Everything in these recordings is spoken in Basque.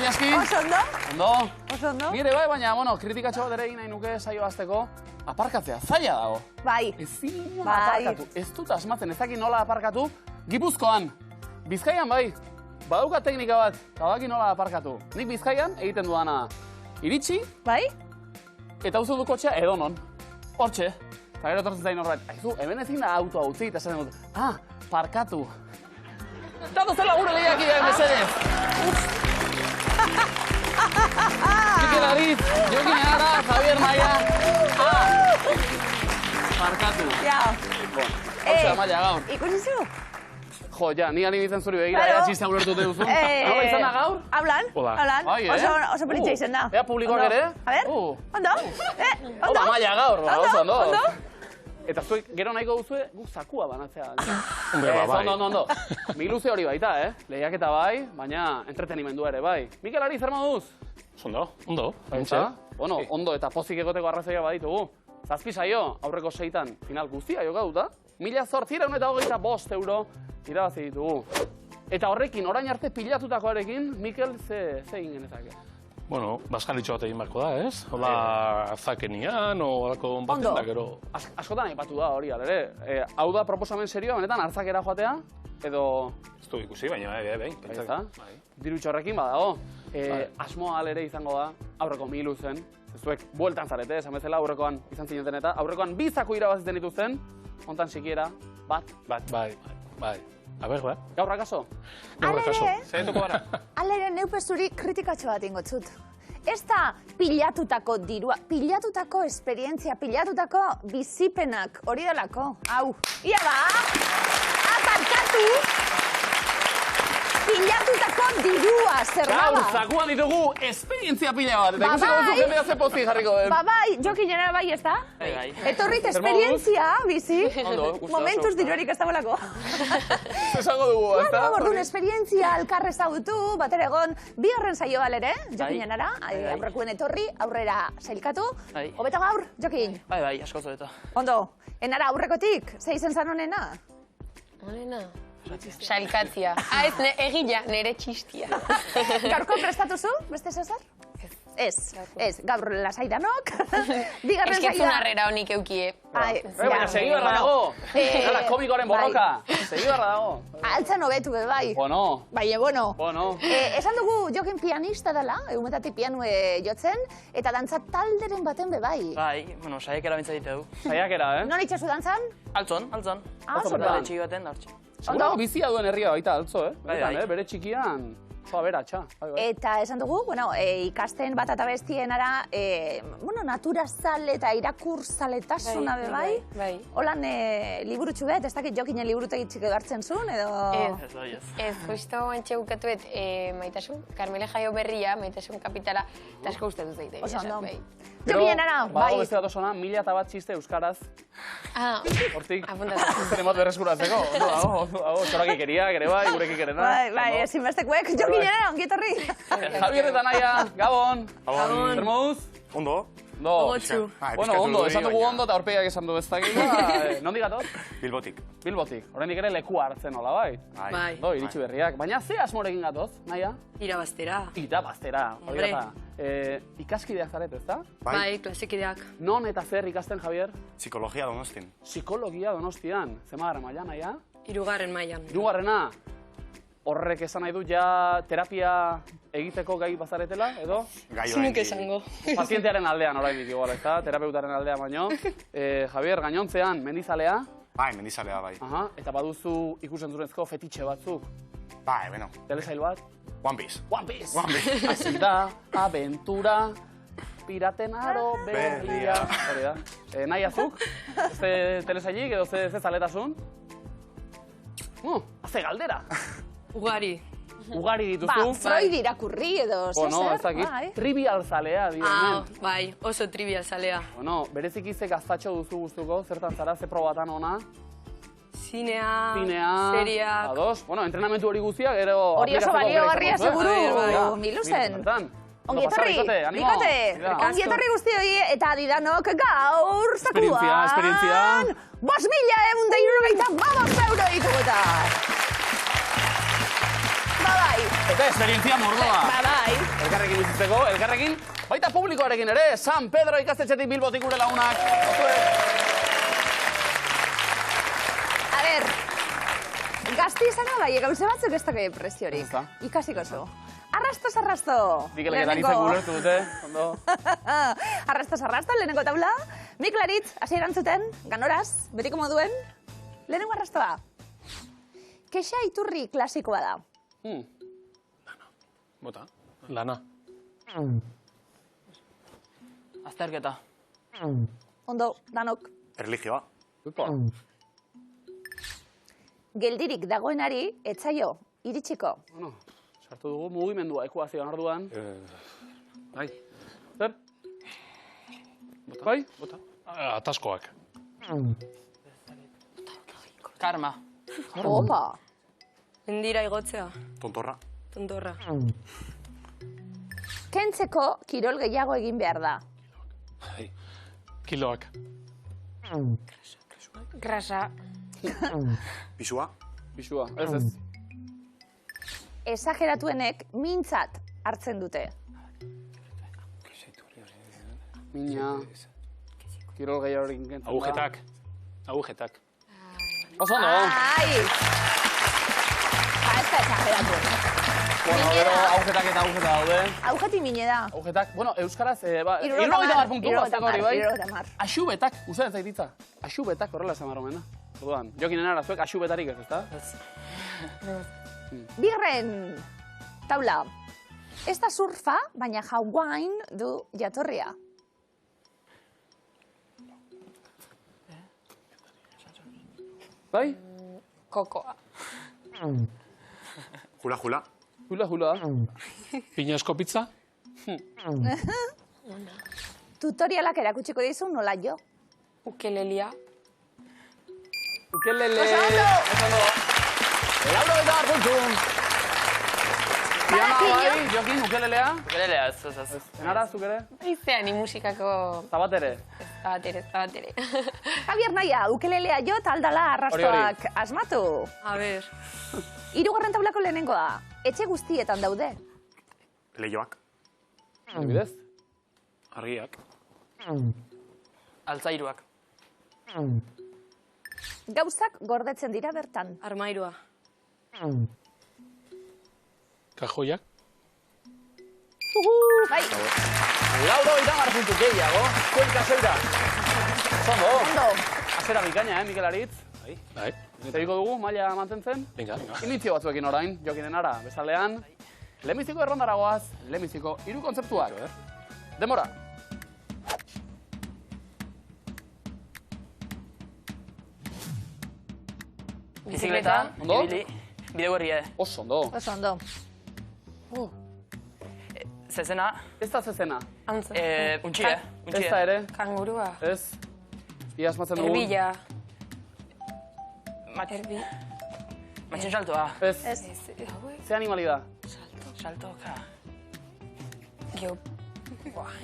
Iñaski? Oso ondo? Ondo? Oso ondo? Nire bai, baina, kritikatxo bat ere egin nahi nuke saio azteko. Aparkatzea, zaila dago. Bai. Ezin aparkatu. Ez dut asmatzen, ez dakit nola aparkatu. Gipuzkoan, Bizkaian bai. Badauka teknika bat, eta badaki nola aparkatu. Nik Bizkaian egiten duana iritsi, Bai? eta uzu du kotxea edonon. Hortxe. Eta gero tortzen zain norbait, aizu, hemen ezin da autoa utzi, eta esaten dut, parkatu. Datu zela gure lehiakideak mesedez. Mikel Ariz, Jokin Ara, Javier Maia. Parkatu. Ja. Hortxe amaia gaur. Ikusi zu? Jo, ja, ni animizan zuri begira, ea txistea ulertute duzu. Nola izan da gaur? Hablan. Oso politxa izan da. Ea publikoak ere? A ver, ondo? Ondo, amaia gaur, oso ondo. Ondo? Eta zuek gero nahiko duzue, guk zakua banatzea. Hombre, bai. Ondo. Miluze hori baita, lehiaketa bai, baina entretenimendua ere bai. Mikel Ari, zer moduz? Ondo. Bueno, ondo eta pozik egoteko arrazoia baditugu. 7 saio, aurreko 6tan final guztia jokatuta. 1.825 euro irabazi ditugu. Eta horrekin, orain arte pilatutakoarekin, Mikel, ze egin genezake? Bueno, baskalitxo bat egin barko da, ez? Hola, zakenian, horako baten da, gero... Askotan aipatu da hori, alere. Hau da proposamen serioa, benetan, hartzakera joatea, edo... Ez du ikusi, baina bai. Diru txorrekin badago. Asmoa alere izango da, aurreko 1000 zen. Zuek bueltan zarete, esan bezala, aurrekoan izan zineten eta aurrekoan 2 zaku irabaziten dituzten, hontan sikiera, bat. Bai. A ber, bai. Gaur akaso? Gaur akaso. Zaituko gara. Alere, neupe zuri kritikatxo bat ingotzut. Ez da pilatutako dirua, pilatutako esperientzia, pilatutako bizipenak, hori delako. Hau, ia ba, aparkatu, pilatutako dirua, zer Gaur, baba. zakuan ditugu esperientzia pila bat, eta ikusiko duzu jendea ze pozik jarriko den. Bai, Jokin Jenera bai, ez da? Bai. Etorrit esperientzia, bizi. Ondo, gustazo. Momentuz dirurik ez dagoelako. Esango dugu, ez da? Orduan, esperientzia, alkarre ezagutu, batera egon, 2. saio balere, Jokin Jenera, aurrekuen etorri, aurrera sailkatu. Hobeto gaur, Jokin? Bai, asko zobeto. Ondo, enara aurrekotik, ze izen zan honena? Honena? Sailkatzia. Ez, egila, nere txistia. Gaurko prestatu zu, beste zezer? Ez, gaur lasai danok. Ez que zunarrera honik eukie. Baina, segi barra dago. Gara, komikoaren borroka. Segi barra dago. Altzan hobetu, bai. Bueno. Baina, bueno. Esan dugu Jokin pianista dela, egunetatik pianue jotzen, eta dantza talderen baten be bai. Bai, bueno, saiakera bintza ditu du. Saiakera, Non itxasu dantzan? Altzon. Oso Bere txiki baten da hortxe. Seguro bizia duen herria baita, altzo, Bai. Bere txikian, beratxa. Eta esan dugu, ikasten bat eta bestienara, naturazale eta irakurzaletasuna be bai. Bai. Holan liburutxu bet, ez dakit Jokinen liburutegi txiki hartzen zuen, edo... Ez, justo antxe bukatuet maitasun, Carmele Jaio berria, maitasun kapitala, eta asko gustatu zaite. Oso ondo. Jokinenara, bai. Badago beste bat osona, 1001 txiste euskaraz. Hortik, zer emot berreskuratzeko. Txorakikeriak ere bai, gurekikeriak. Bai, ezinbestekuek, Jokinenara, ongietorri. Javier eta Naia, Gabon. Zer moduz? Ondo. Gotxu. Bueno, ondo, esan dugu ondo eta horpeiak esan du ez dakit. Nondik gatoz? Bilbotik. Bilbotik. Horrendik ere leku hartzen hola, bai? Bai. Iritsi berriak. Baina ze asmorekin gatoz, Naia? Irabaztera. Irabaztera. Ikaskideak zaret, ez da? Bai, klasikideak. Non eta zer ikasten, Javier? Psikologia Donostian. Psikologia Donostian. Zemagarren maila, Naia? 3. mailan. 3. Horrek esan nahi du ja terapia egiteko gai bazaretela, edo? Gai Zinuk esango. Pazientearen aldean oraindik igual, ez da? Terapeutaren aldean baino. Javier, gainontzean, mendizalea? Bai, mendizalea bai. Eta baduzu ikusentzunezko fetitxe batzuk? Bai, bueno. Telesail bat? One Piece. One Piece. Hasi da, aventura, piraten aro berria. Hori da. Nahi azuk? Ze telesailik edo ze zaletasun? Haze galdera. Ugari dituzu. Freud irakurri edo zezer. Bueno, ez dakit. Trivial zalea, hemen. Bai, oso trivial zalea. Bueno, berezik ze gaztatxo duzu guztuko, zertan zara, ze probatan ona? Zinea, seriak. Ados, bueno, entrenamentu hori guztiak, gero... Hori oso baliogarria seguru, Miluzen. Ongietorri, ongietorri guztioi eta didanok gaur zakuan. Esperientzia. 5.175 euro ditugu eta. Bai. Eta esperientzia mordoa. Bai. Elkarrekin bizitzeko, elkarrekin, baita publikoarekin ere, San Pedro ikastetxetik Bilbotik gure lagunak. A ber, gazti izango bai, gauze batzuk ez dakai presiorik. Ezta. Ikasiko zu. Arrasto. Dikelek eta nitzek gulertu dute, ondo. Arrasto, lehenengo taula. Miklaritz, hasi erantzuten, ganoraz, betiko moduen. Lehenengo arrastoa. Kexa iturri klasikoa da. Bota. Lana. Azterketa. Ondo, danok. Erlijioa. Upa. Geldirik dagoenari, etzaio, iritsiko. Bueno, sartu dugu mugimendua ekuazioan orduan. Bai. Zer? Bai? Bota. Ataskoak. Karma. Opa. Mendira igotzea. Tontorra. Tontorra. Kentzeko kirol gehiago egin behar da. Bai. Kiloak. Grasa. Pisua. Bisua, ez. Esageratuenek mintzat hartzen dute. Mina. Kirol gehiagorekin kentzen da. Agujetak. Oso ondo. Ai! Ba, ez da esageratu. Bueno, gero agujetak eta agujeta daude. Aujeti mine da. Agujetak, bueno, euskaraz, Hirurogeita 70 puntu, azteko hori bai. 70. Axubetak, ustean zaititza. Axubetak horrela esan marromena. Orduan, jokinen ara, zuek axubetarik ez, ezta? Bigarren taula. Ez da surfa, baina Hawain du jatorria. Bai? Kokoa. Hula. Hula. Piñasko pizza. Tutorialak erakutsiko dizu nola jo. Ukelelia. Ukelele. Oso ondo! Lauro eta puntu. Diana, Barakiño. bai, Jokin, ukelelea. Ukelelea, ez. Enara, zuk ere? Izea, ni musikako... Zabatere. Ez batere. Javier Naia, ukelelea jo taldala arrastoak asmatu. A ber. Hirugarren taulako lehenengoa. Etxe guztietan daude. Leioak. Adibidez? Argiak. Altzairuak. Gauzak gordetzen dira bertan. Armairua. Kajoiak. Bai, Lauro eta puntu gehiago. Kuenka zeira. Zondo. ondo. Azera bikaina, Mikel Aritz. Bai. Zeriko dugu, maila mantentzen. Venga. Inizio batzuekin orain, Jokinen ara, bezalean. Lehenbiziko errondaragoaz, lehenbiziko 3 kontzeptuak. Demora. Bizikleta, Ondo? ibili, bidegorria. Oso ondo. Oso ondo. Zezena, Ez da zezena. Antza. untxie. Ez da ere. Kangurua. Ez. Ia asmatzen dugu. Erbila. Erbi. Matxin saltoa. Ez. Ez. Ze animali da? Saltoka.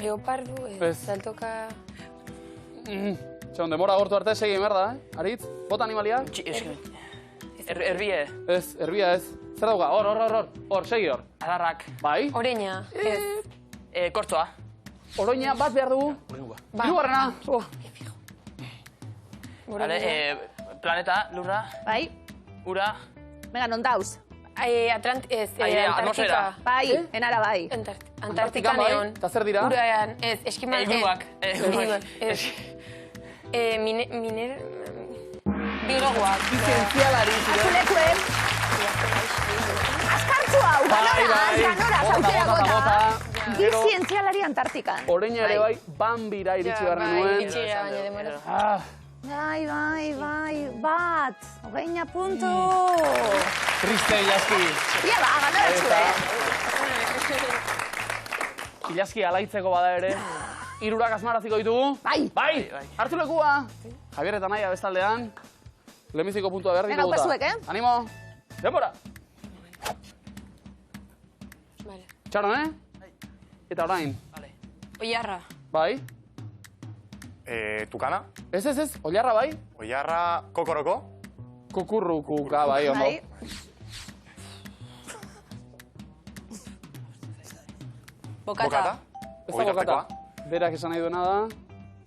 Leopardu. Ez. Saltoka. Txon, demora gortu arte segi behar da, Aritz? Bota animalia? Erbie. Ez, erbia ez. Zer dauka? Hor, segi hor. Adarrak. Bai? Oreña. Ez. Kortzoa. Oroina bat behar dugu. Hirugarrena. Planeta, lurra, Bai, ura, venga, non dauz. Airea, atmosfera. Antartika. Bai, enara bai. Antartika bai. neon. Eta zer dira? Uraean, ez, eskimal. Guruak. Ez. Biloguak. Zientzialari zure. Azulekuen. Azkartzu hau, ganoraz, aukera gota. Bi zientzialari Antartikan. Oreina ere bai, Bambira iritsi behar nuen. Iritsi gara, baina demora. Ah, Bai, bat. Hogeina puntu. triste, Ilaski. Ia ba, ganoratxue. Ilaski alaitzeko bada ere. 3 asmaraziko ditugu. Bai. Bai, hartu lekua. Javier eta Naia bestaldean. Lehenbiziko puntua behar Venga, dituguta. upazuek, Animo. Denbora. Vale. Txaron, Eta orain. Oiarra. Bai. Tukana. Ez, Oilarra bai. Oiarra kokoroko. Kukurrukuka bai, ondo. Bai. Bokata. Ez da bokata. Berak esan nahi duena da,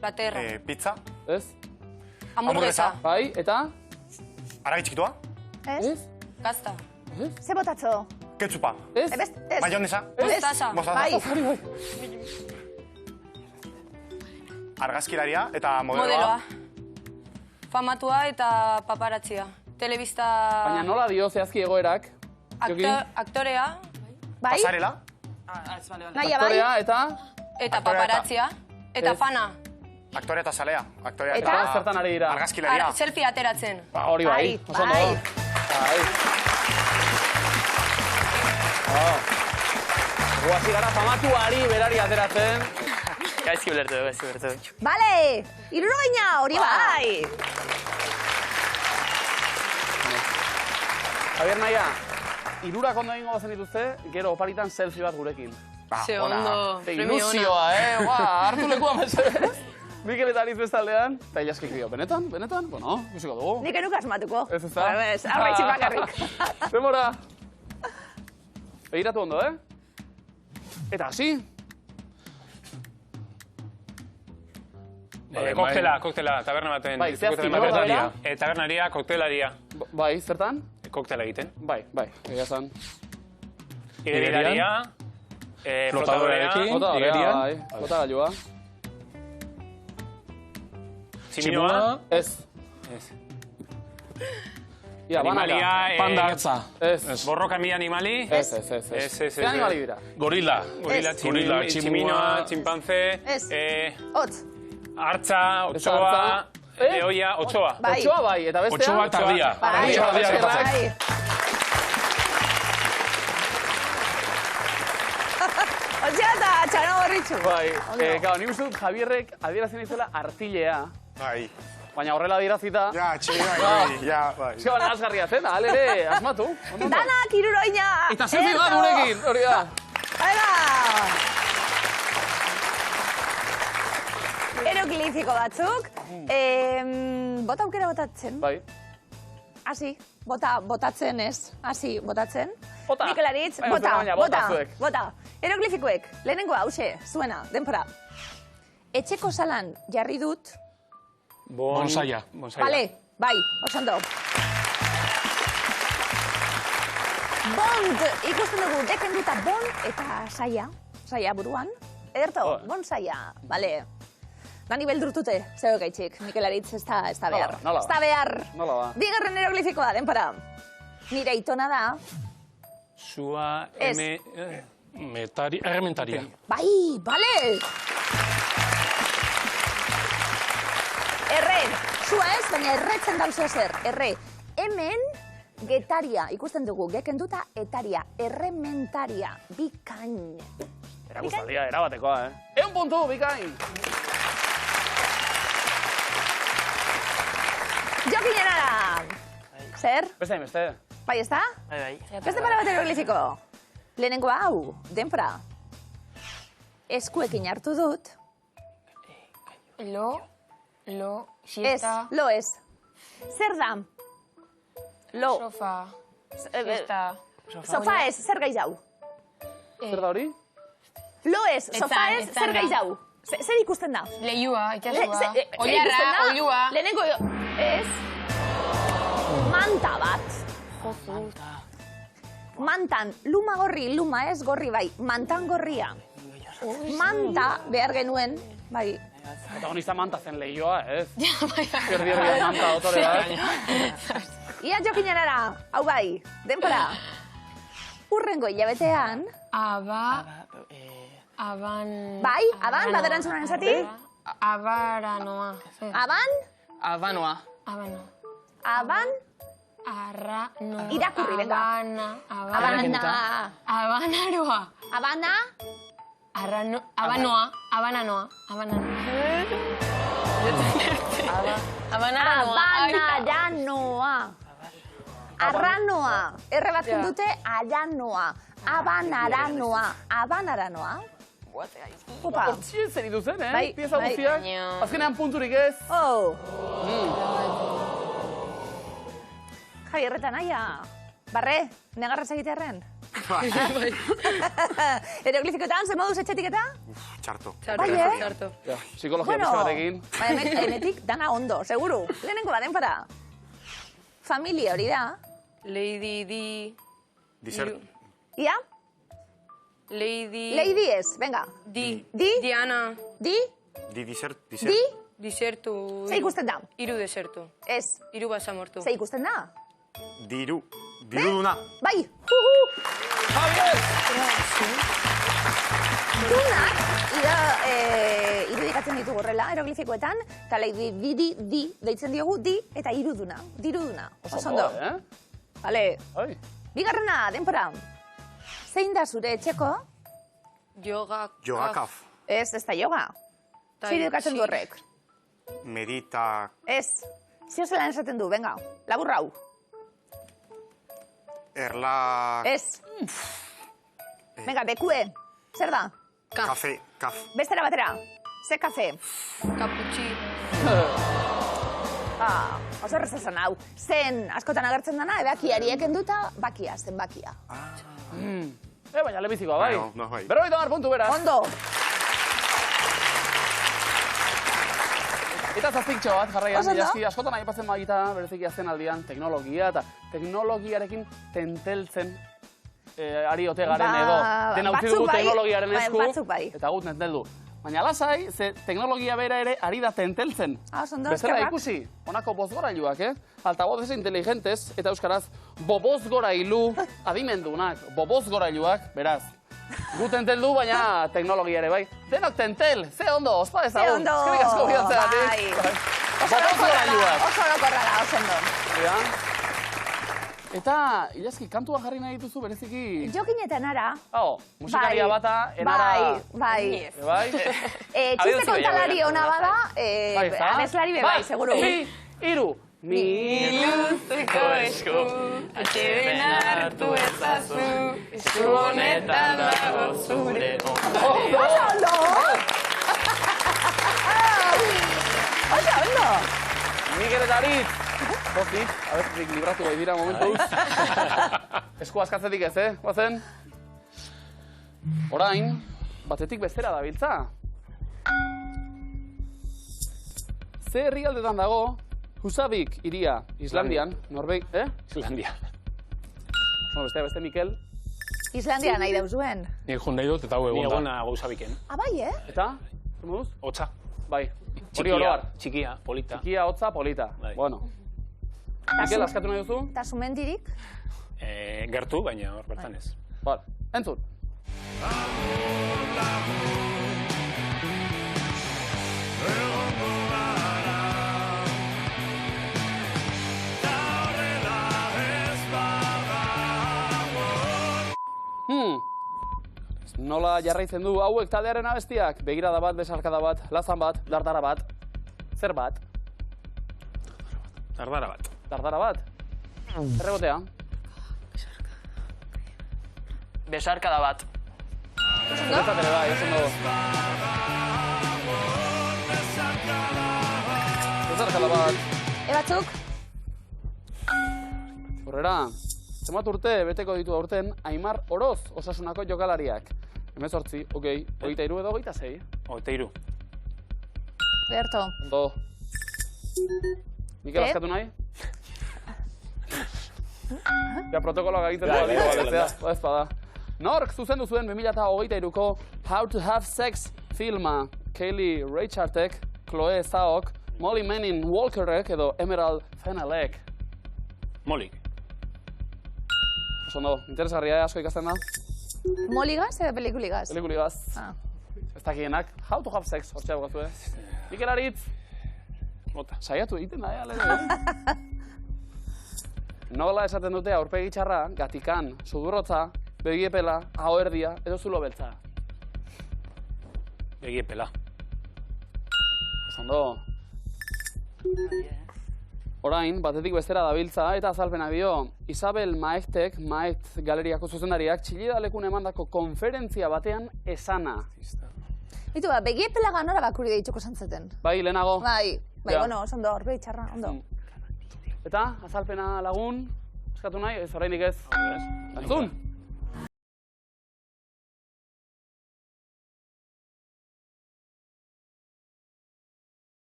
Platerra. Pizza. ez? Hamburguesa. Bai, eta? Aragi txikitua. Ez? Gazta. Ze botatzo? Ketchupa. Ez? Ez. Mayonesa. Mostaza. Mostaza. Bai. Argazkilaria eta modeloa. Modeloa. Famatua eta paparatzia. Telebista... Baina nola dio zehazki egoerak? Jokin? Aktorea Bai? Pasarela. Naia bai? Aktorea eta... eta Aktorea paparatzia. Eta Ez. fana. Aktorea eta salea. Aktorea Eta? Zertan ari dira? Argazkilaria. Selfie ateratzen. Ba, hori bai. Bai, Oso ondo. bai. Bai. Guazi gara famatuari berari ateratzen. Gaizki ulertu, gaizki ulertu. Bale, 60, hori bai. Javier Naia, 3 ondo egingo bazen dituzte, gero oparitan selfie bat gurekin. Ze ondo. Ze Premio ona. ilusioa, Ua, hartu lekua mesedez. Mikel eta Ariz bestaldean, eta ilaskik dio, benetan? Bueno, ikusiko dugu. Nik enuk asmatuko. Ez da? Arraitzi bakarrik. Demora. Begiratu ondo, Eta hasi. Koktela, taberna baten. Bai, zehazki, Tabernaria. nola Tabernaria, koktelaria. Bai, zertan? Koktela egiten. Bai, egia zan. Igerilaria, flotadorea, Igerian. Bai, bota gailua. tximinoa, Ez. Ia, animalia, Panda. Ez. borroka mi animali, Ez. Ze animali dira? gorila, Gorila, tximinoa, tximpanze, Ez. Hotz. hartza, hartza. otsoa, lehoia, otsoa. Bai. Otsoa bai, eta bestea? Otsoa tardia. Bai, Otsoa tardia bai. gertatzen. Otxea eta txano gorritxu. Bai, Ondo. gau, ni uste dut Javierrek adierazien izela artilea, Bai. baina horrela adierazita. Ja, bai. Ja, bai. Eske baina asgarria zen, alere, asmatu. Ondo. Danak 60. Eta selfie bat gurekin, hori da. Hala! Eroglifiko batzuk. Bota aukera botatzen. Bai. Hasi, botatzen ez. Hasi, botatzen. Bota. Mikel Aritz, Baina, bota, baina, bota zuek. bota. Eroglifikoek, lehenengoa, hause, zuena, denpora. Etxeko salan jarri dut. Bonsaia. Bale, bai, osondo. Bond, ikusten dugu, dekenduta bond eta saia buruan. Ederto, bonsaia, bale. Dani beldurtute, zeu gaitxik, Mikel Aritz ez da behar. Nola ba? Ez da behar. Nola ba? Bigarren eroglifikoa, denpora. Nire aitona da, Sua, Ez. errementaria. bai, bale! Erre, sua ez, baina erretzen dauzio zer, erre. Hemen, getaria, ikusten dugu, gekenduta etaria, errementaria, bikain. Erakustaldia, erabatekoa, 1 puntu, bikain. Jokin enara! Zer? Beste. Bai, ez da? Bai. Beste para bat eroglifiko. Lehenengo hau, denpora. Eskuekin hartu dut. Lo, Ez, siesta, lo ez. Zer da? Lo. sofa, siesta. Sofa ez, zer gehiago. Zer da hori? Lo ez, sofa ez, zer gehiago. Zer ikusten da? Leiua, itxasua, Zer ikusten oilarra, da? oilua. Lehenengo, ez. Manta bat. Mantan, luma gorri, luma ez, gorri bai. Mantan gorria. Manta behar genuen, bai. Protagonista manta zen lehioa, ez? Bai. Erdi manta dotore bat. Ia jokinenara, hau bai, denpora. Urrengo hilabetean, Aban... bai, aban, baderantzunaren zati? Abaranoa. Aban, Abanoa. aban, Arranoa. Irakurri, venga. Abana. Abanaroa. abana, Abananoa. abanaranoa. Arranoa, erre bat dute, aranoa. Abanaranoa. Opa, Hortzi zen ituzen, Bai, Pieza bai. guztiak. Azkenean punturik ez. oh. Javi, erretan aia. Barre, negarrez egitearen? Eroglifikoetan, ze moduz etxetik eta? Txarto. Bai, eh? Txarto. Ja, psikologia pixka batekin. baina hemetik dana ondo, seguru. Lehenengo baren para. Familia hori da. Lady Di... Dessert. Ia? Lady... Lady ez, venga. Di. Di? Diana. Di? Dessert. Di? Disertu. Ze ikusten da? Iru desertu. Ez. Iru basamortu. Ze ikusten da? Diru. Diruduna. Bai. Dunak, irudikatzen ditugu horrela, eroglifikoetan, eta Lady Di deitzen diogu, di eta iruduna. Diruduna. Oso ondo. Vale. Bai. Bigarrena, denpora. Zein da zure etxeko? Yoga. Yogakaf. Ez da yoga. Zer irudikatzen du horrek? Medita. Ez. Zio zelan esaten du, venga. Labur hau. Erla. Ez. Venga, bekue. Zer da? Kafe. Kaf. Bestera batera. Ze kafe. Cappucci. Oso errez esan hau. Zen askotan agertzen dana, ebakiari ekenduta, bakia, zenbakia. Baina lebizikoa, bai. No, bai. 50 puntu beraz. Ondo. Eta zazpiktxo bat, jarraian, Oso ondo. ilaski, askotan aipatzen bagita, bereziki azken aldian, teknologia, eta teknologiarekin tenteltzen ari ote garen edo. Dena utzi dugu teknologiaren esku, batzuk bai. eta gut nenteldu. Baina lasai, ze teknologia bera ere ari da tenteltzen. Oso ondo, Bezala eskerrak. ikusi, honako bozgorailuak, altavoces inteligentes, eta euskaraz, bobozgorailu adimendunak, bobozgorailuak, beraz. Gu tenteldu, baina teknologia ere bai. Denok tentel, ze ondo, ospa Ze ezagun. ondo. Eskerrik asko bihotzeatik. Bai. Bobozgorailuak. Oso orokorra da, oso ondo. Ja. Eta, ilaski, kantua jarri nahi dituzu bereziki... Jokin eta nara. Musikaria bata, enara... Bai. Bai? Txiste kontalari ona bada, abeslari be bai, seguru. Bi, iru. Miluzeko esku, atxeden hartu ezazu, esku honetan dago zure Oso ondo! Oso ondo! Mikel eta Aritz. Pozik, abestetik libratu bai dira momentuz. Esku askatzetik ez, Guazen? Orain, batetik bestera dabiltza. Ze herrialdetan dago, Husavik iria, Islandian, Islandia. Beste Mikel. Islandia nahi dauzuen. Nik jun nahi dut eta hau Ni egon da. egona gauzabiken. Bai, Eta, zer moduz? Hotza. Bai, hori oroar. Txikia, polita. Txikia, hotza, polita. Bai. Bueno. Mikel, askatu nahi duzu? Eta sumendirik? Gertu, baina hor bertan ez. Bale, entzun. Nola jarraitzen du hauek taldearen abestiak? Begirada bat, besarkada bat, lazan bat, dardara bat. Zer bat? Dardara bat. Dardara bat? Erregotea? Besarkada bat. Zuretzat ere bai, oso ondo. Besarkada bat. Batzuk? Horrera, zenbat urte beteko ditu aurten Aimar Oroz Osasunako jokalariak. 18, okei, 23 edo 26. 23. Berto. Ondo. Mikel, askatu nahi? Ja, protokoloak egiten du, baletzea, ez bada. Nork zuzendu zuen 2023ko How to Have Sex filma Kaylee Reichartek, Chloe Zhaok, Molly Manning Walkerek edo Emerald Fennelek. Molik. Oso ondo, interesgarria asko ikasten da. Moligaz edo pelikuligaz? Pelikuligaz. Ah. Ez dakienak, How to Have Sex, hortxe abogatu, Mikel Aritz, Mota. saiatu egiten da, lehen. Nola esaten dute aurpegi txarra, gatikan, sudurrotza, begiepela, ahoerdia, edo zulo beltza. Begiepela. Oso ondo. Orain, batetik bestera dabiltza eta azalpena dio, Isabel Maektek, Maekt galeriako zuzendariak, Txillida lekun emandako konferentzia batean esana. Bitu ba, begiepela ganora bakuri deituko zantzeten. Bai, lehenago. Bai, Ja. bueno, oso ondo, horbei txarra, ondo. Eta, azalpena lagun, eskatu nahi, ez orainik ez. Entzun!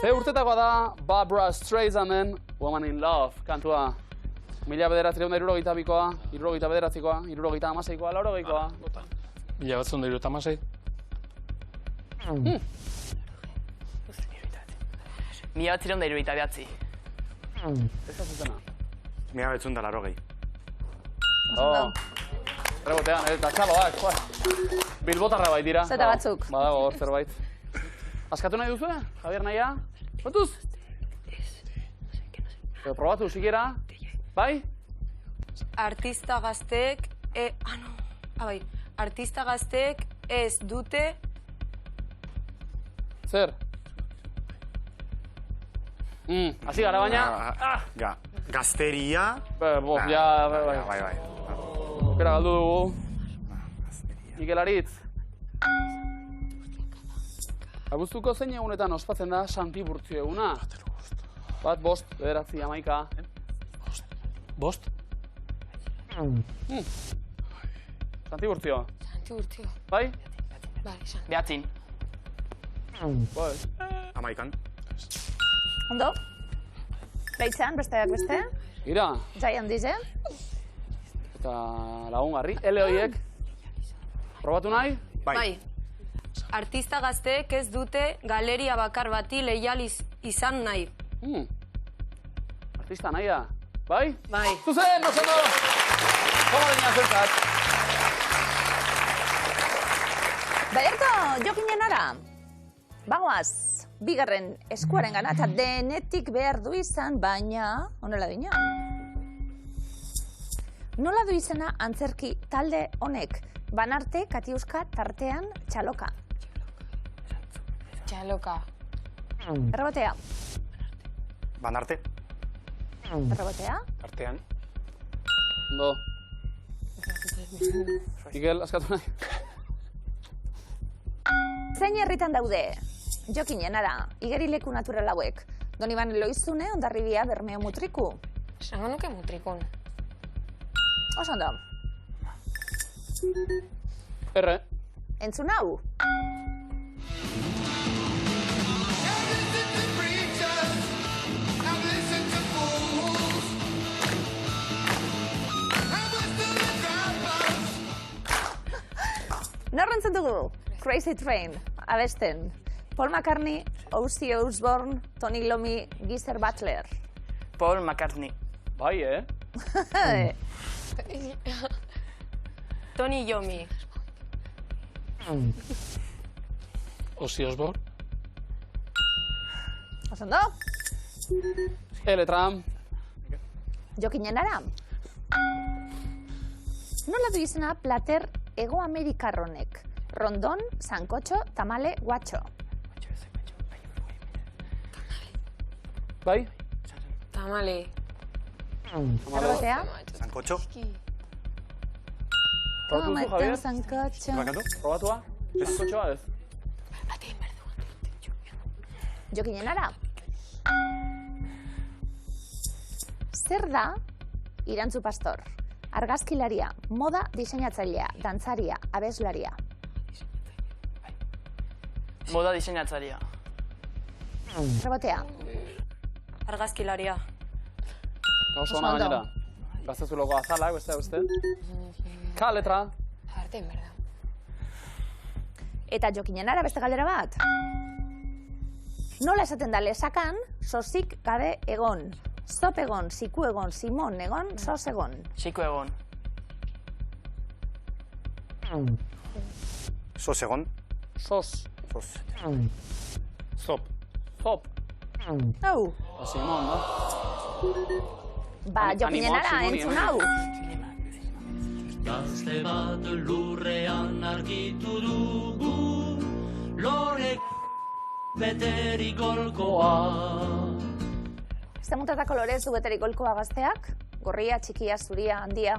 Ze urtetakoa da Barbra Streisanden Woman in Love kantua. 1972koa, 79koa, 76koa, 80koa. 1976. 1979. Ez da zutena. 1980. Oh. Rebotean, eta txaloak, joa. Bilbotarra bai dira. Zeta batzuk. Badago hor zerbait. Askatu nahi duzu, Javier nahia? Batuz? Probatu, sikiera. Bai? Artista gazteek... bai. Artista gazteek ez dute... Zer? Hasi gara baina... Gazteria. Bai. Aukera galdu dugu. Mikel Aritz. Abuztuko zein egunetan ospatzen da Santiburtzio eguna? 1, 5, 9, 11. Bost? Santiburtzio. Santiburtzio. Bai? Bai, esan. 9. Bai. 11. Ondo? Leitzan, besteak beste? Ira. Giant Dize? Eta lagungarri. Ele horiek. Probatu nahi? Bai. Artista gazteek ez dute galeria bakar bati leial izan nahi. Artista nahi da. Bai? Bai. Zuzen, oso! Koma dina zentzat. Baierto, jokinen ara. Bagoaz, bigarren eskuaren gana eta denetik behar du izan, baina, honela dina. Nola du izena antzerki talde honek? Banarte, Katiuska, tartean, txaloka. Txaloka. Errebotea. Banarte. Errebotea. Artean. Ondo. Mikel, askatu nahi? Zein herritan daude? Jokinen ara, igerileku natural hauek. Doniban Loizune, Hondarribia, Bermeo, Mutriku. Esango nuke Mutrikun. Oso ondo. Erre. Entzun hau. Nor entzun dugu? Crazy Train, abesten. Paul McCartney, Ozzy Osbourne, Tony Iommi, Geezer Butler. Paul McCartney. Bai, Tony Iommi. Ozzy Osbourne? Oso ondo? Eletram. Jokinen ara. Nola du izena plater Ego Amerikarronek? Rondon, sankotxo, tamale, guatxo. Bai? Tamale. Errotea? Sankotxo. Probatu duzu, Javier? Sankotxo. Bakatu? Probatua? Sankotxoa ez? Jokinen ara. Zer da Irantzu Pastor? Argazkilaria, moda diseinatzailea, dantzaria, abeslaria. Moda diseinatzaria. Rebotea. Argazkilaria. Oso ona gainera. Gaztezuloko azalak, beste. Ka letra. Arte, en verdad. Eta jokinen ara beste galdera bat. Nola esaten da lesakan, sozik gabe egon. Zop egon, ziku egon, simon egon, sos egon. Siku egon. Sos egon. Sos. Sos. Zop. Zop. Hau. Simon, no? Ba, jokinen ara, Simoni, entzun hau. Gazte bat lurrean argitu dugu, lorek beterik golkoa. Zer mutatako kolorez du beterik golkoa gazteak? Gorria, txikia, zuria, handia.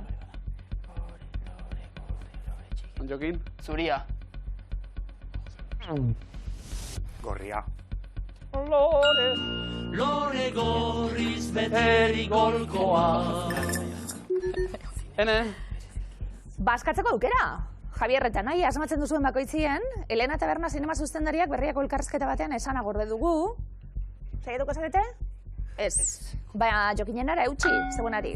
Jokin? Zuria. Gorria. Lore gorriz beterik golkoa. Hene? Baskatzeko aukera. Javier eta nahi asmatzen duzuen bakoitzien, Elena Taberna zinema zuzendariak berriako elkarrizketa batean esana gorde dugu, Zaiatuko zarete? Ez. Baina jokinenara eutxi, zegoenari.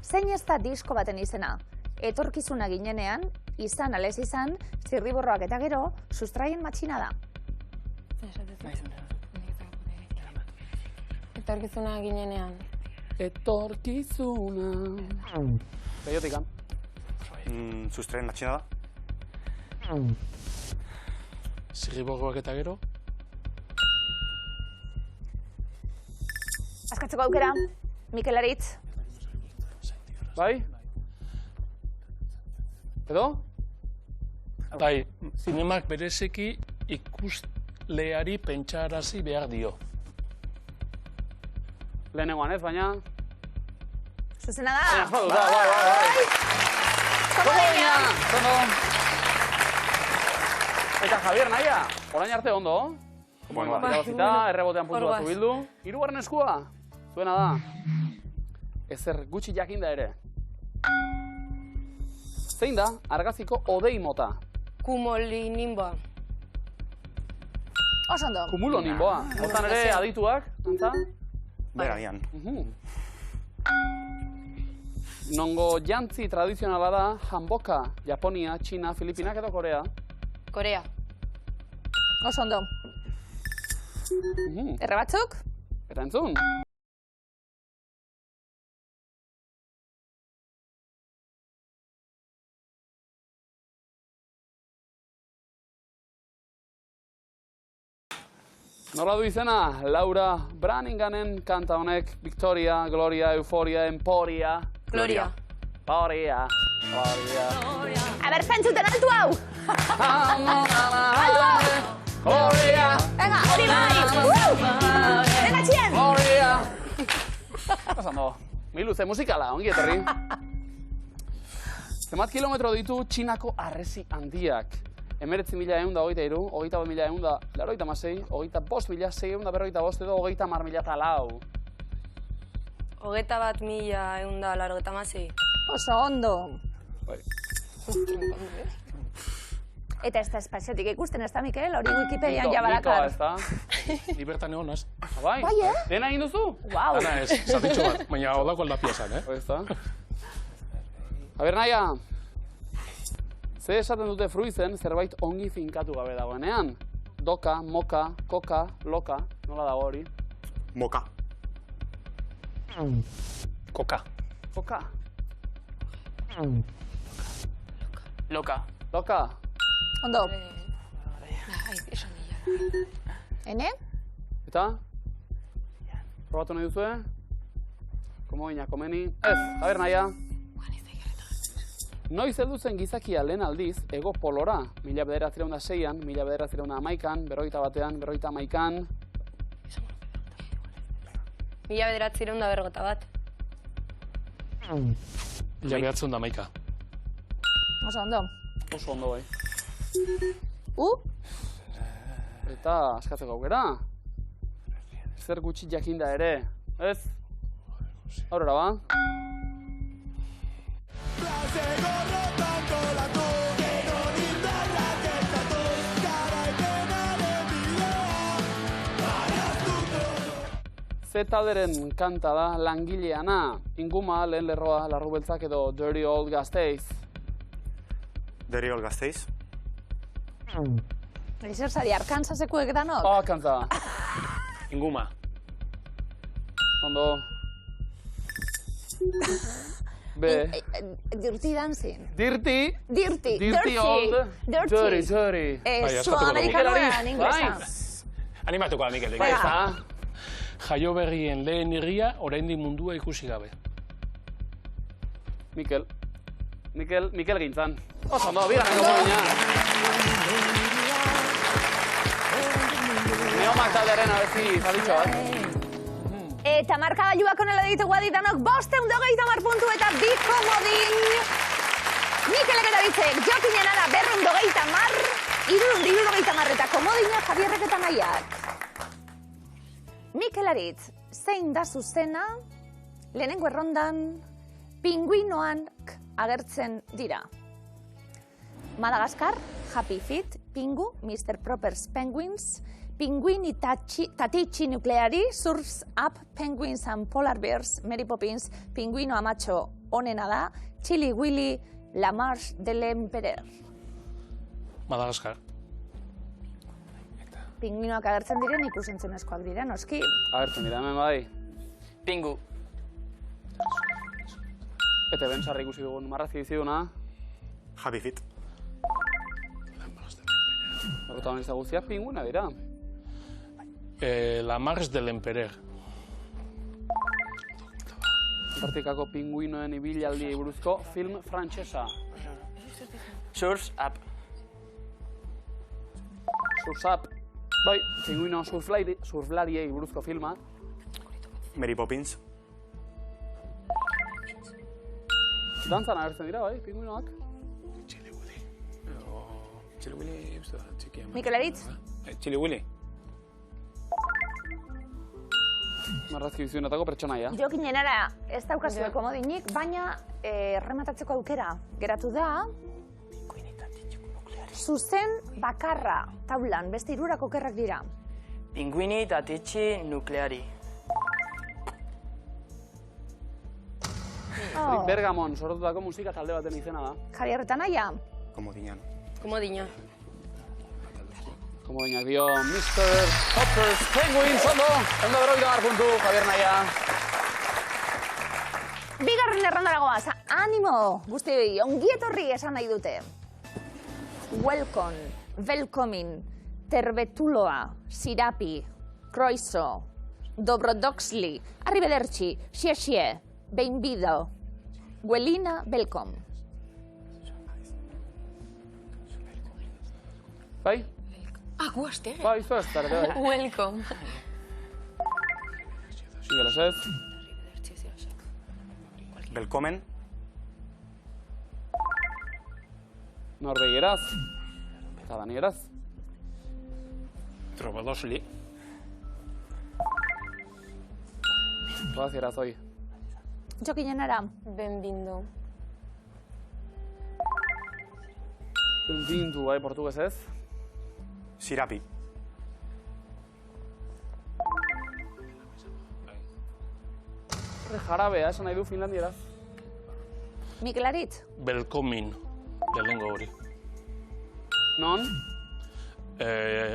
Zein ez da disko baten izena? Etorkizuna ginenean, izan alez izan, zirriborroak eta gero, sustraien matxina da. Etorkizuna ginenean. Etorkizuna... Peiotikan. Sustraien matxina da. Zirriborroak eta gero? Askatzeko aukera, Mikel Aritz. Bai? Edo? Bai, zinemak berezeki ikusleari pentsarazi behar dio. Lehenengoan ez, baina... Zuzena da. Bai. Zondo! Eta Javier, naia, orain arte ondo? Bueno, Irabazita, errebotean puntu batzu bildu. Hirugarren eskua, zuena da. Ezer gutxi jakinda ere. Zein da argaziko hodei mota? Kumolinimba. Oso ondo. Kumulo nimboa. Hortan ere adituak, antza? Beragian. Nongo jantzi tradizionala da hanboka, Japonia, Txina, Filipinak edo Korea. Korea. Oso ondo. Erre batzuk? Eta entzun? Nola du izena? Laura Branninganen kanta honek, Victoria, Gloria, Euforia, Emporia. Gloria. Gloria. Gloria. A ber, zentzuten altu hau! Gloria. Venga, hori bai! Venga, txien! Gloria. Pasando. Miluze musikala, ongi etorri. Zenbat kilometro ditu Txinako harresi handiak? 19.123, 25.186, 25.645 edo 30.004. 21.186. Oso ondo. Bai. Eta ez da espaziotik ikusten, ez da, Mikel? Hori Wikipedian jabalakar. Mitoa, ez da? Libertan egon, ez? Bai? Bai, Dena egin duzu? Guau. Ana ez, zatitxo bat, baina odako aldapia esan, Ez da? A ber, naia. Ze esaten dute fruizen zerbait ongi finkatu gabe dagoenean? Doka, moka, koka, loka, nola dago hori? Moka. Koka. Koka. Loka. Loka. Ondo. Ene? Eta? Probatu nahi duzue? Komo gina, komeni? Ez, a ber, naia. Noiz heldu zen gizakia lehen aldiz, ego polora. 1906an, 1911an, 41an, 51an. 1951. 1911. Oso ondo. Oso ondo bai. Eta askatzeko aukera. Zer gutxi jakinda ere, ez? Aurrera ba. Z-talderen kanta da Langileana, Inguma, Lehen Lerroa, Larru Beltzak edo Dirty Old Gasteiz. Dirty Old Gasteiz. Ezer zari, Arkansasekuek danok? Kanta. Inguma. Ondo. Be. Dirty Dancing. Dirty. Dirty. Dirty Old. Dirty. Bai, Zu amerikanoan, inglesa. Animatuko da, Mikel. Bai, ez da. Jaio berrien lehen irria, oraindik mundua ikusi gabe. Mikel gintzan. Oso ondo, bira nengo baina. Neomak taldearen abezi zalitxo bat. Eta markagailuak onela ditugu aditanok 530 puntu eta bi komodin. Mikelek eta bitzek, jokinen ara 230, 330 eta komodina Javierrek eta Naiak. Mikel Aritz, zein da zuzena, lehenengo errondan, pinguinoak agertzen dira. Madagaskar, Happy Feet, Pingu, Mr. Proper's Penguins, Pinguini Tatichi Nucleari surfs up penguins and polar bears. Mary Poppins, Pinguino Amacho onena da. Chili Willy, La Marche de l'Empereur. Madagaskar. Pinguinoak agertzen diren ikusentzunezkoak dira, noski. Agertzen dira, hemen bai. Pingu. Eta ben sarri ikusi dugun marrazki biziduna. Happy Feet. Protagonista guztiak pinguina dira. La Marche de l'Empereur. Antartikako pinguinoen ibilaldiei buruzko film frantsesa. Surf's Up. Surf's Up. Bai, pinguino surflariei buruzko filma. Mary Poppins. Dantzan agertzen dira, bai, pinguinoak. Chili Willy, uste da, txikia. Mikel Aritz? Chili Willy. Marrazki bizionetako pertsonaia. Jokinenara ez daukazue komodinik, baina errematatzeko aukera geratu da. Zuzen bakarra taulan, beste hirurak okerrak dira. Pinguini Tatichi Nucleari. Bergamon sortutako musika talde baten izena da. Javier Retanaia. Komodinan. Komodina. Komodinak dio Mr. Hopper's Penguins, ondo beroita puntu, Javier Naia. Bigarren errandara goaz, animo, guztioi, ongietorri esan nahi dute. Welcome, welcoming, terbetuloa, sirapi, croiso, dobrodoxli, arrivederci, xie, benvido, Welina, welcome. Bai? Guazte. Bai, izo ez, tarde, bai. Welcome. Ingeles ez. Belkomen. Norvegieraz. Eta danieraz. Trobadosli. Kroazieraz, oi. Jokinenara. Benvindo. Bindu, bai, portugues ez. Sirapi. Jarabea, esan nahi du Finlandieraz. Mikel Aritz. Belkomin. Lehenengo hori. Non?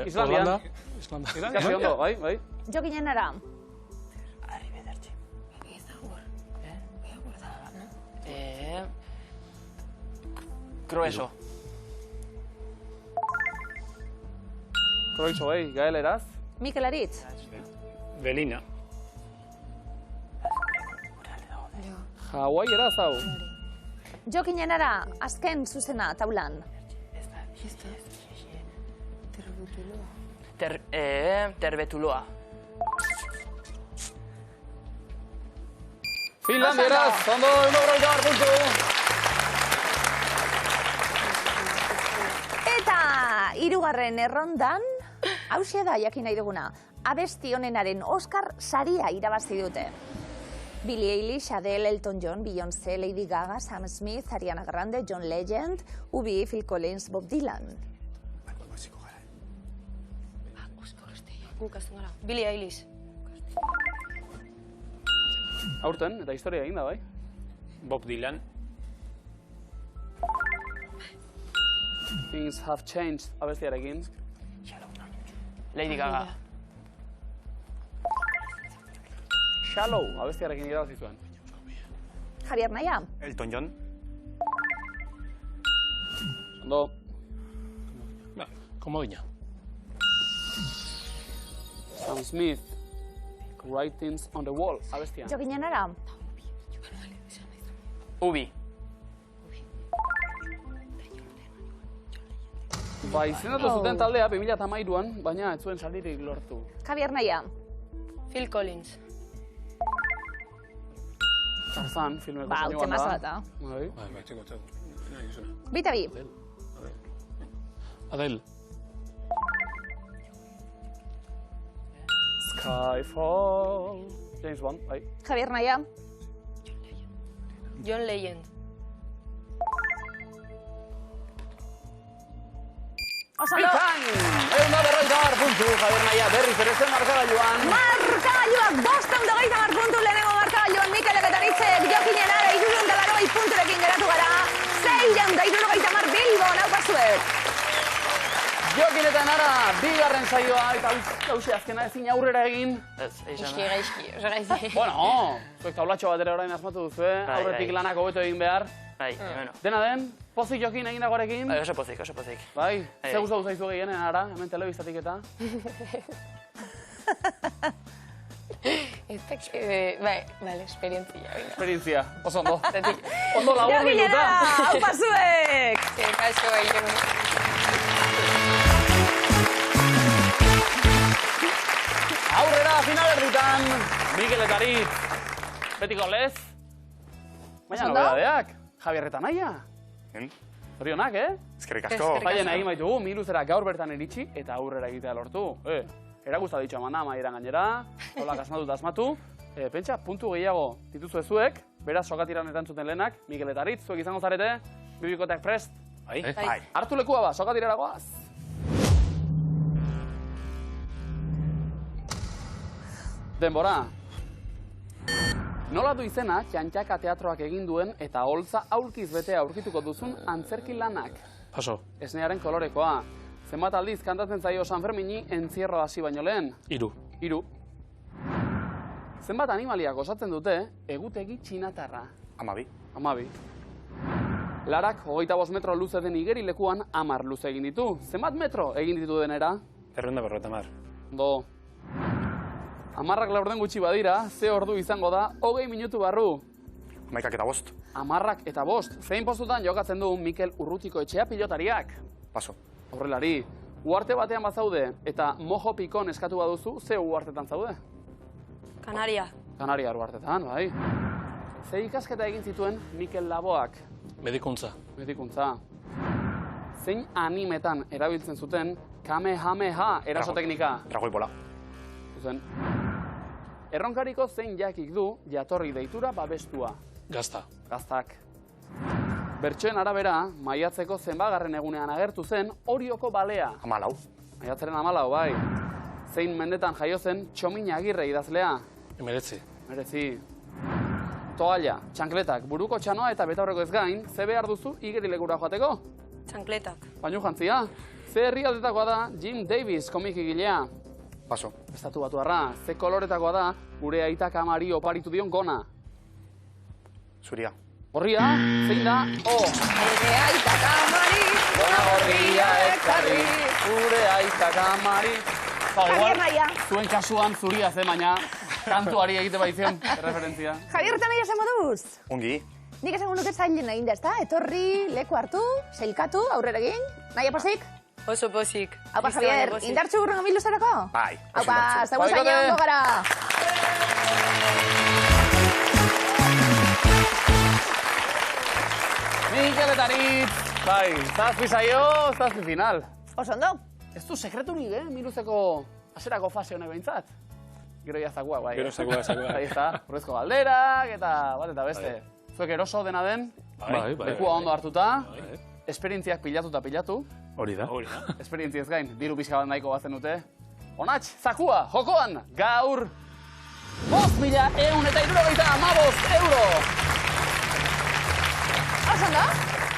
Islanda. Kasi ondo, bai, bai. Jokinenara. Arrivederci. Grueso. Kroizo, bai, gaeleraz. Mikel Aritz. Belina. Hawaiieraz, hau. Jokinenara, azken zuzena taulan. Terbetuloa. Finlandieraz, ondo beroita puntu. Eta hirugarren errondan, hauxe da jakin nahi duguna, abesti honenaren Oscar saria irabazi dute. Billie Eilish, Adele, Elton John, Beyoncé, Lady Gaga, Sam Smith, Ariana Grande, John Legend, UB, Phil Collins, Bob Dylan. Billie Eilish. Aurten, eta historia egin da, bai. Bob Dylan. Things have changed, abestiarekin. Lady Gaga. Shallow, abestiarekin irabazi zuen. Javier Naia. Elton John. Ondo, Komodina. Sam Smith, Writings on the Wall, abestia. Jokinenara. Ubi. Ba, izendatu zuten taldea 2013an, baina ez zuen salirik lortu. Javier Naia. Phil Collins. Tarzan, filmeko Ba, soinuan utxe da. mazata. Bai. Bai, txeko. Bita bi. Adele. Skyfall. James Bond, bai. Javier Naia. John Legend. Oso ondo. Bikain! 150 puntu, Javier Nahia, berriz ere zen markagailuan. Markagailuak 550 puntu lehenengo markagailuan Mikelek eta Aritzek Jokin Enara 380 punturekin geratu gara. 670 Bilbon, hau pasuek. Jokin eta Enara, bigarren saioa, eta hauze azkena ezin aurrera egin. Gaizki, oso gaizki. Bueno, zuek taulatxo batera orain asmatu duzu, aurretik lanak hobeto egin behar. Bai, bueno. Dena den, pozik Jokin egindagoarekin. Bai, oso pozik. Bai, ze gustatu zaizu gehienen Enara, hemen telebistatik eta. Bai, esperientzia. Esperientzia, oso ondo. Ondo labur Jokin bilduta. Enara, hau pasuek. Kaso gehiago. Aurrera, finalerditan, Mikel eta Aritz, betiko lez. Baina nobedadeak, Javier eta Nahia. Zorionak, Eskerrik asko. Baina egin baitugu, miluzera gaur bertan iritsi eta aurrera egitea lortu. Eragusta ditxo eman da, maieran gainera, holak asmatu eta asmatu. Pentsa, puntu gehiago dituzu ezuek, beraz sokatiran erantzuten lehenak, Mikel eta Aritz, zuek izango zarete, bibikoteak prest. Bai. Hartu lekua ba, sokatirara goaz. Denbora. Nola du izena, Txantxaka teatroak egin duen eta holtza aulkiz betea aurkituko duzun antzerki lanak. Paso. Esnearen kolorekoa. Zenbat aldiz kantatzen zaio San Fermini entzierro hasi baino lehen? 3. 3. Zenbat animaliak osatzen dute egutegi txinatarra? 12. Larak 25 metro luze den igerilekuan 10 luze egin ditu. Zenbat metro egin ditu denera? 150. Ondo. 10 laurden gutxi badira, ze ordu izango da 20 minutu barru. 11 eta 5. 10 eta 5. Zein postutan jokatzen du Mikel Urrutiko etxea pilotariak? Paso. Aurrelari, uarte batean bazaude eta mojo pikon eskatu baduzu, ze uartetan zaude? Kanaria. Kanaria uartetan, bai. Ze ikasketa egin zituen Mikel Laboak? Medikuntza. Zein animetan erabiltzen zuten Kamehameha erasoteknika? Dragoi bola. Zuzen. Erronkariko zein jakik du jatorri deitura babestua? Gazta. Gaztak. Bertsoen arabera, maiatzeko zenbagarren egunean agertu zen Orioko balea. 14. Maiatzaren 14, bai. Zein mendetan jaio zen Txomin Agirre idazlea? 19. Toalla, txankletak, buruko txanoa eta betaurreko ez gain, ze behar duzu igerilekura joateko? Txankletak. Bainu jantzia. Ze herrialdetakoa da Jim Davis komikigilea? Paso. Estatu Batuarra. Ze koloretakoa da gure aitak amari oparitu dion gona? Zuria. Gorria, zein da? Gure aitak amari, Gona gorria ekarri, gure aitak amari. Javier Nahia. Zuen kasuan zuria ze, baina kantuari egite baizion, referentzia. Javier eta Nahia zen moduz? Ongi. Nik esango nuke zailen egin da, ezta? Etorri, leku hartu, sailkatu, aurrera egin. Nahia pozik? Oso pozik. Haupa, Javier, indartxu gurrengo miluzerako? Bai. Haupa, zego zaila ondo gara. Mikel eta Aritz, bai, zazpi saio, zazpi final. Oso ondo. Ez du sekreturik, miluzeko aserako fase honek behintzat. Gero jazakua, bai. Gero zakua. Bai, ez da, urrezko galderak eta bat eta beste. Zuek eroso dena den, Bai. lekua ondo hartuta, esperientziak pilatu. Hori da. Esperientziaz gain, diru pixka bat nahiko bazen dute. Onatx, zakua, jokoan, gaur, 5.175 euro! Oso ondo.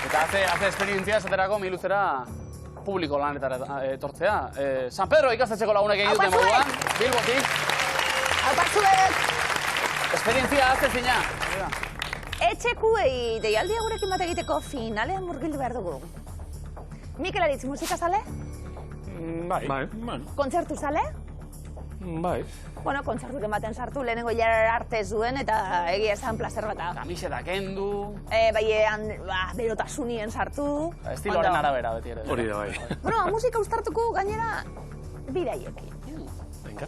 Eta haze esperientzia esaterako miluzera publiko lanetara etortzea. San Pedro ikastetxeko lagunek egin duten moduan, Bilbotik. Haupa zuek. Esperientzia haze zina. Etxekuei deialdia gurekin bat egiteko finalean murgildu behar dugu. Mikel Aritz, musika zale? Bai. Bueno. Kontzertu zale? Bai. Bueno, kontzertuk ematen sartu lehenengo jara arte zuen eta egia esan plazer bata. Kamiseta kendu. Baiean, berotasunien sartu. Estiloaren arabera beti ere. Hori da, bai. Bueno, musika uztartuko gainera bidaiekin. Venga.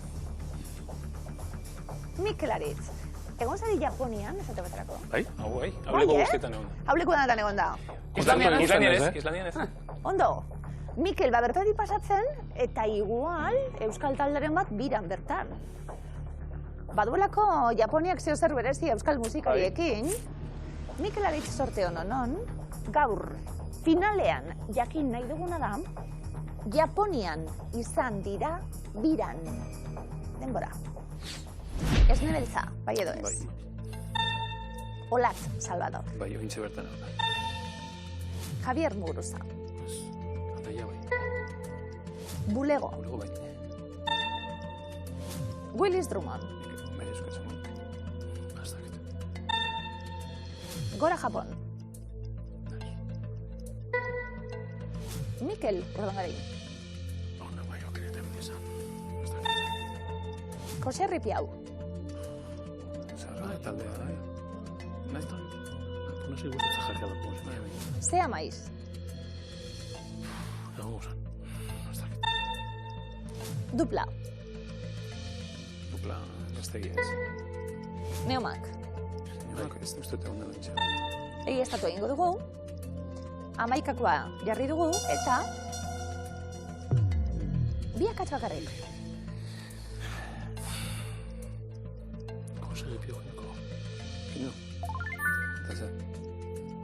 Mikel Aritz, egon zari Japonian, esate baterako? Bai. Bai. Hableko guztietan egon. Hableko denetan egon da. Islandian ez. Ondo, Mikel bertatik pasatzen eta igual euskal talderen bat biran bertan. Baduelako Japoniak zeo zer berezi euskal musikariekin, Mikel Aritz sorte honon, gaur finalean jakin nahi duguna da, Japonian izan dira biran. Denbora. Esne beltza, bai edo ez. Olatz, Salvador. Bai, ointxe bertan hau da. Javier Muguruza. Ataia bai. Bulego. Bulego bai. Willis Drummond. Bai, eskatzen bai. Aztakit. Gora Japon. Mikel Ordongarin. Ona bai, okreten esan. Jose Ripiau. Zerra taldea da, Nahiz da? No sei gustatzen jarri da puz. Zea maiz. Egon gozan. Aztakit. Dupla. Dupla, gaztegi ez. Neomak. Ez uste eta onda dantxa. Egi estatu egingo dugu. Amaikakoa jarri dugu eta bi akats bakarrik. Jose Ripiau geneko. Kino. Eta zer?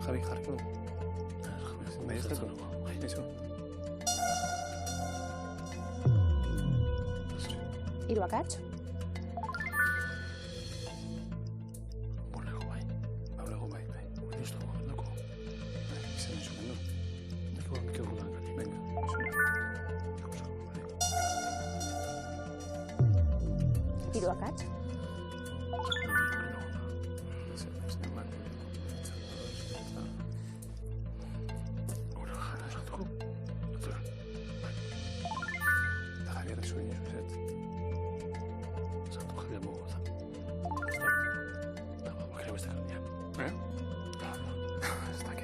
Javi jarko du. Bai, ez dut. Bai, eso. Hiru akats. Bulego bai. Bulego bai. Justo, ondoko. Izan ez ondo. Neko Mikel Ordongarin. Venga. Hiru akats.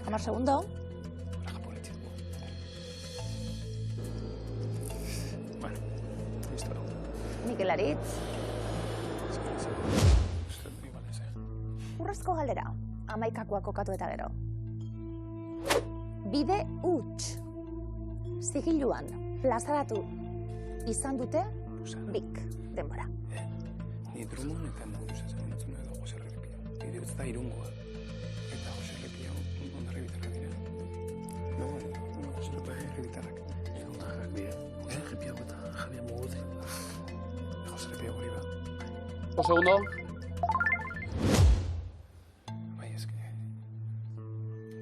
Hamar segundo. Bueno, listo. Mikel Aritz. Urrezko galdera. Amaikakoa kokatu eta gero. Bide huts. Zigiluan plazaratu izan dute bik. Denbora. Ni Drummond eta Muguruza zagunatzen edo Jose Ripiau. Bide ez da Irungoa. Eta Jose Ripiau ondarri bitarra dira. No, Jose Ripitarrak. Ondarrak dira. Jose Ripiau eta Javier Muguruza. Jose Ripiau hori ba. Un segundo. Bai, eske...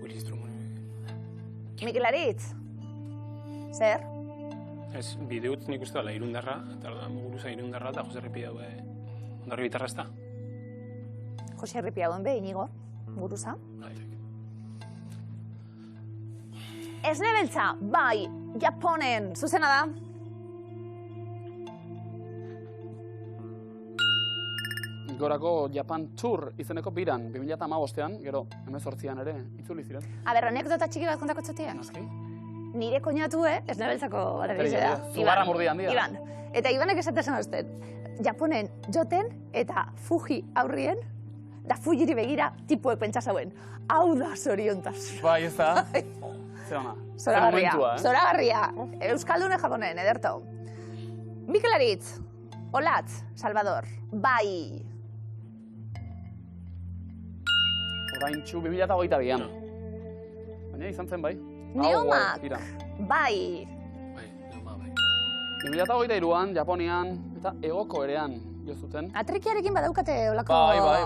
Willis Drummond... Mikel Aritz. Zer? Ez, bide utz nik uste dela Irundarra, eta Muguruza Irundarra eta Jose Ripiau ondarri bitarra ez da. Jose Ripiauen be, Inigo. Muguruza. Esne beltza, bai, Japonen, zuzena da. Gorako Japan Tour izeneko biran, 2015ean, gero, 18an ere, itzuli ziren. Aber, anekdota txiki bat kontako txotea. Naski? Nire koñatue, esne beltzako bateria da. Zugarra murdi handia. Iban. Eta Ibanek esaten uste, Japonen joten eta Fuji aurrien, da Fujiri begira tipuek pentsa zauen. Hau da zoriontas. Bai, ez da? Zer ona? Zoragarria, Momentua, zoragarria. Euskaldune Japonen, ederto. Mikel Aritz, Olatz, Salvador, bai. Oraintxu 2022an. Baina izan zen bai. Neomak, bai. Bai, neoma bai. 2023an, Japonian, eta Hegoko erean jo zuten. Atrikiarekin badaukate olako...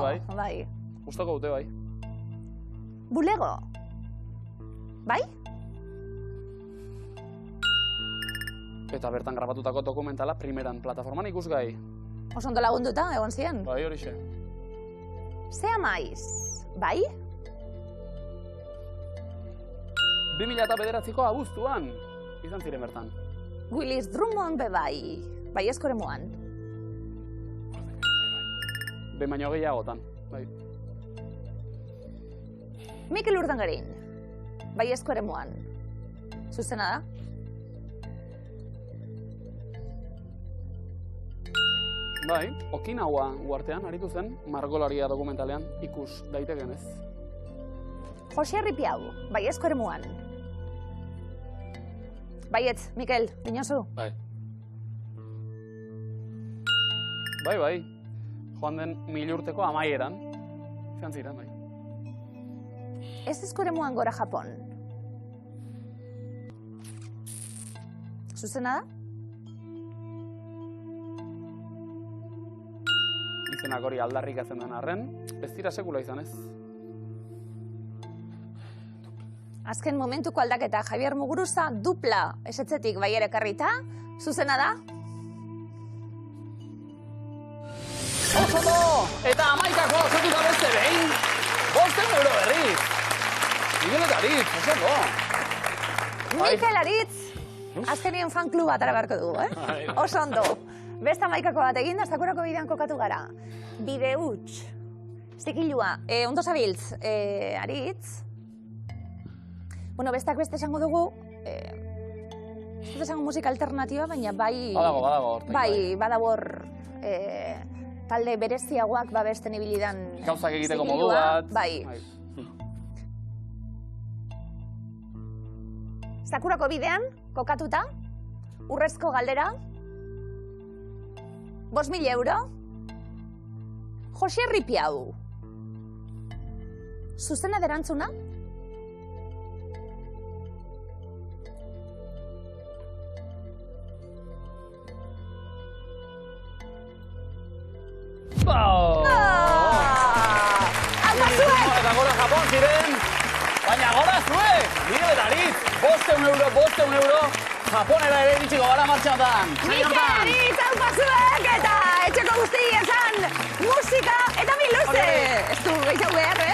Bai. Bai. Gustoko dute bai. Bulego. Bai? Eta bertan grabatutako dokumentala primeran plataforman ikusgai. Oso ondo lagunduta, egon ziren. Bai, horixe. Zea maiz, bai? 2009ko abuztuan izan ziren bertan. Willis Drummond be bai. Bai eskoremuan. Behin baino gehiagotan. Bai. Mikel Urdangarin. Bai eskoremuan. Zuzena da? Bai, Okinawa uartean aritu zen, margolaria dokumentalean ikus daiteken ez. Jose Ripiau, bai eskoremuan. Baietz, Mikel, dinozu? Bai. Bai. Joan den 1000 urteko amaieran. Izan ziren, bai. Ez eskoremuan gora Japon. Zuzena da? Izenak hori aldarrikatzen den arren, ez dira sekula izan ez. Azken momentuko aldaketa, Javier Muguruza dupla esetzetik bai ere karrita. Zuzena da? Oso ondo! Eta 11koa osatuta beste behin, 500 euro berriz. Mikel eta Aritz, oso ondo. Mikel Aritz, azkenien fan kluba atara beharko dugu, eh? Oso ondo. Beste 11ko bat egin da, Sakurako bidean kokatu gara. Bide huts. Zikilua, ondo zabiltz, Aritz. Bueno, bestak beste esango dugu, ez dut esango musika alternatiba, baina bai... Badago. Bai, badabor talde bereziagoak babesten ibilidan... Gauzak egiteko modu bat. Bai. Sakurako bidean, kokatuta, urrezko galdera, 5.000 euro, Jose Ripiau. Zuzena derantzuna? Eta gora Japon ziren, baina gora zuek! Mikel eta Aritz, 500 euro, Japonera ere iritsiko gara martxatan. Mikel Aritz, haupa zuek, eta etxeko guzti esan musika eta biluze! Ez du gehiago behar,